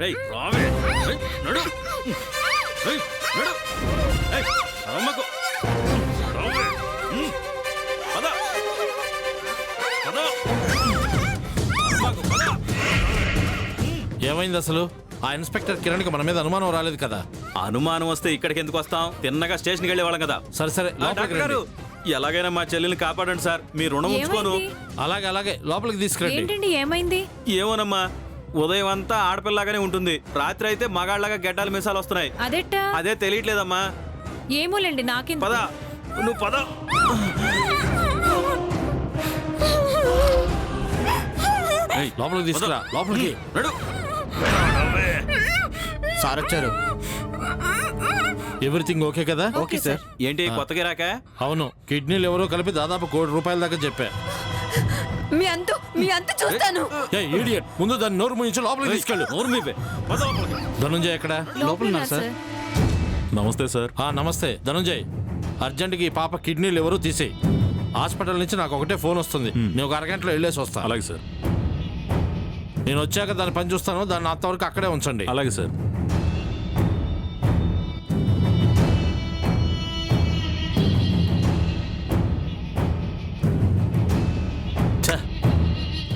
రేయ్ రావే నడు నడు అమ్మకు రావే పద పద అమ్మకు పద. ఏమైంది అసలు? ఆ ఇన్స్పెక్టర్ కిరణ్ కి మన మీద అనుమానం రాలేదు కదా? అనుమానం వస్తే ఇక్కడికి ఎందుకు వస్తాం? తిన్నగా స్టేషన్కి వెళ్ళేవాళ్ళం కదా. సరే సరే డాక్టర్ గారు ఎలాగైనా మా చెల్లెల్ని కాపాడండి సార్, మీ రుణం ఉంచుకోను. అలాగే అలాగే లోపలికి తీసుకురండి. ఏంటండి ఏమైంది? ఏమోనమ్మా, ఉదయం అంతా ఆడపిల్లలాగానే ఉంటుంది, రాత్రి అయితే మగాళ్ళగా గడ్డాలు మీసాలు వస్తున్నాయి. అదెట్టా? అదే తెలియట్లేదమ్మా. ఏమోలేండి నాకేం. పద నువ్వు పద. లోపలికి తీసుకురా, లోపలికి నడు. సార్ వచ్చారు. ఎవ్రీథింగ్ ఓకే కదా? Okay sir. ఏంటి కొత్తగా రాక? అవును, కిడ్నీలు ఎవరో కలిపి దాదాపు ₹1,00,00,000 దాకా చెప్పా. మీ అంత చూస్తాను. ఇడియట్, ముందు దాన్ని నోరు ముయించి లోపలికి తీసుకెళ్ళు. నోరు మీపే. పద లోపలికి. ధనుంజయ్ ఎక్కడ? లోపల సార్. నమస్తే సార్. నమస్తే ధనుంజయ్, అర్జెంట్గా ఈ పాప కిడ్నీలు ఎవరో తీసేయి. హాస్పిటల్ నుంచి నాకు ఒకటే ఫోన్ వస్తుంది, నేను ఒక అరగంటలో వెళ్ళేసి వస్తాను. అలాగే సార్. నేను వచ్చాక దాన్ని పని చూస్తాను, దాన్ని అంతవరకు అక్కడే ఉంచండి. అలాగే సార్.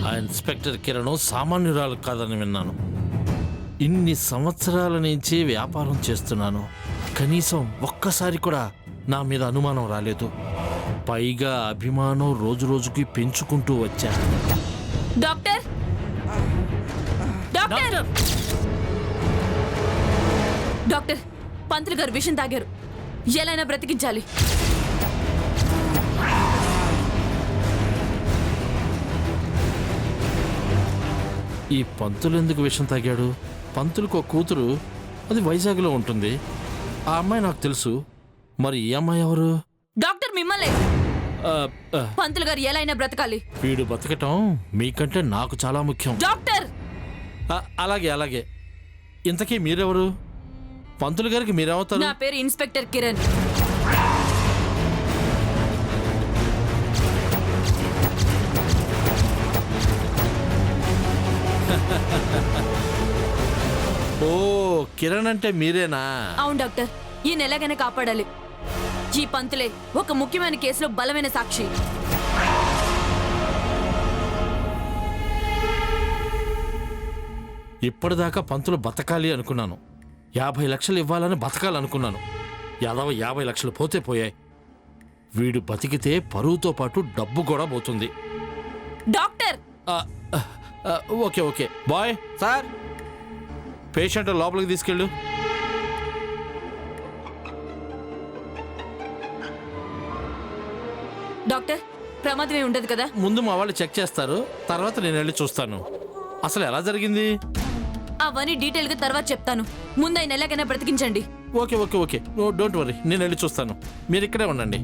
ఆ ఇన్స్పెక్టర్ కిరణ్ సామాన్యురాలు కాదని విన్నాను. ఇన్ని సంవత్సరాల నుంచి వ్యాపారం చేస్తున్నాను, కనీసం ఒక్కసారి కూడా నా మీద అనుమానం రాలేదు. పైగా అభిమానం రోజు రోజుకి పెంచుకుంటూ వచ్చా. డాక్టర్ డాక్టర్ డాక్టర్, పంతులు గారు విషం తాగారు, ఎలాగైనా బ్రతికించాలి. ఈ పంతులు ఎందుకు విషం తాగాడు? పంతులకు ఒక కూతురు, అది వైజాగ్లో ఉంటుంది. ఆ అమ్మాయి నాకు తెలుసు. మరి ఈ అమ్మాయి ఎవరు? డాక్టర్ మిమ్మల్ని. పంతులు గారు ఎలాగైనా బ్రతకాలి. వీడు బతకటం మీకంటే నాకు చాలా ముఖ్యం. డాక్టర్. అలాగే అలాగే. ఇంతకీ మీరెవరు? పంతులు గారికి మీరేమవుతారు? నా పేరు ఇన్స్పెక్టర్ కిరణ్. ఓ, కిరణ్ అంటే మీరేనా? అవును డాక్టర్, ఈయన ఎలాగైనా కాపాడాలి. ఈ పంతులే ఒక ముఖ్యమైన కేసులో బలమైన సాక్షి. ఇప్పటిదాకా పంతులు బతకాలి అనుకున్నాను, 50 లక్షలు ఇవ్వాలని బతకాలనుకున్నాను. 50 లక్షలు పోతే పోయాయి. వీడు బతికితే పరువుతో పాటు డబ్బు కూడా పోతుంది. Doctor. Okay okay bye. Sir, patient లోపలికి తీసుకెళ్ళు. డాక్టర్, ప్రమాదమే ఉండదు కదా? ముందు మా వాళ్ళు చెక్ చేస్తారు, తర్వాత నేను వెళ్ళి చూస్తాను అసలు ఎలా జరిగింది. అవన్నీ డీటెయిల్ గా తర్వాత చెప్తాను. ముందు ఆయన ఎలాగైనా బ్రతికించండి. Okay okay okay, no don't worry, నేను వెళ్ళి చూస్తాను. మీరు ఇక్కడే ఉండండి.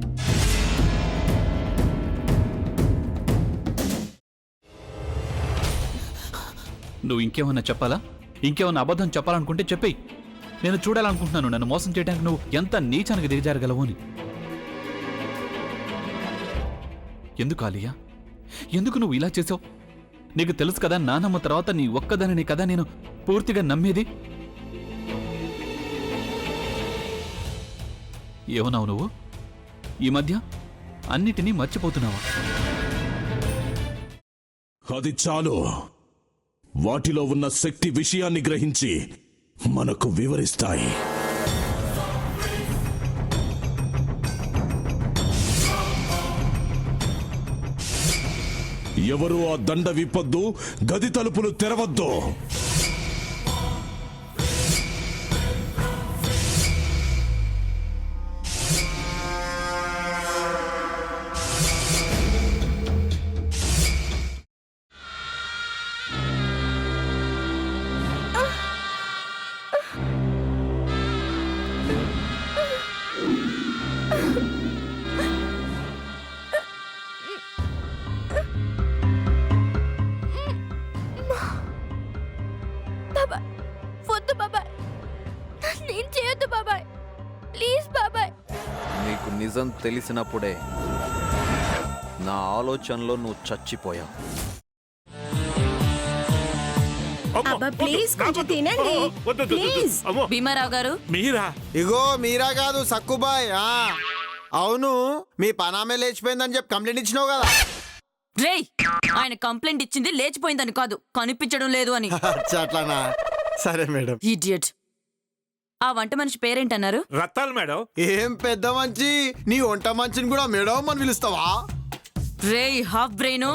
నువ్వు ఇంకేమన్నా చెప్పాలా? ఇంకేమన్నా అబద్ధం చెప్పాలనుకుంటే చెప్పేయి. నేను చూడాలనుకుంటున్నాను నన్ను మోసం చేయడానికి నువ్వు ఎంత నీచానికి దిగజారగలవు అని. ఎందుకు ఆలియా, ఎందుకు నువ్వు ఇలా చేసావు? నీకు తెలుసు కదా, నానమ్మ తర్వాత నీ ఒక్కదానిని కదా నేను పూర్తిగా నమ్మేది. ఏమన్నావు నువ్వు? ఈ మధ్య అన్నిటినీ మర్చిపోతున్నావా? అది చాలు. వాటిలో ఉన్న శక్తి విషయాన్ని గ్రహించి మనకు వివరిస్తాయి. ఎవరు ఆ దండ విప్పొద్దు, గది తలుపులు తెరవద్దు. వద్దు బాబాయ్, నేను చేయొద్దు బాబాయ్, ప్లీజ్ బాబాయ్. నీకు నిజం తెలిసినప్పుడే నా ఆలోచనలో నువ్వు చచ్చిపోయావు. అబ్బా ప్లీజ్ కొంచెం తినండి ప్లీజ్. భీమారావు గారు మీరా? ఇగో మీరా కాదు సక్కుబాయ్. అవును, మీ పనామే లేచిపోయిందని చెప్పి కంప్లైంట్ ఇచ్చినావు కదా. రేయ్, ఆయన కంప్లైంట్ ఇచ్చింది లేచిపోయిందని కాదు, కనిపించడం లేదు అని. అచ్చా, అట్లానా? సరే మేడం. ఇడియట్. ఆ వంట మనిషి పేరేంటన్నారు? రత్తాలు మేడం. ఏం పెద్ద మంచి, నీ వంట మంచిని కూడా మేడం అని పిలుస్తావా? రేయ్ హాఫ్ బ్రెయిన్,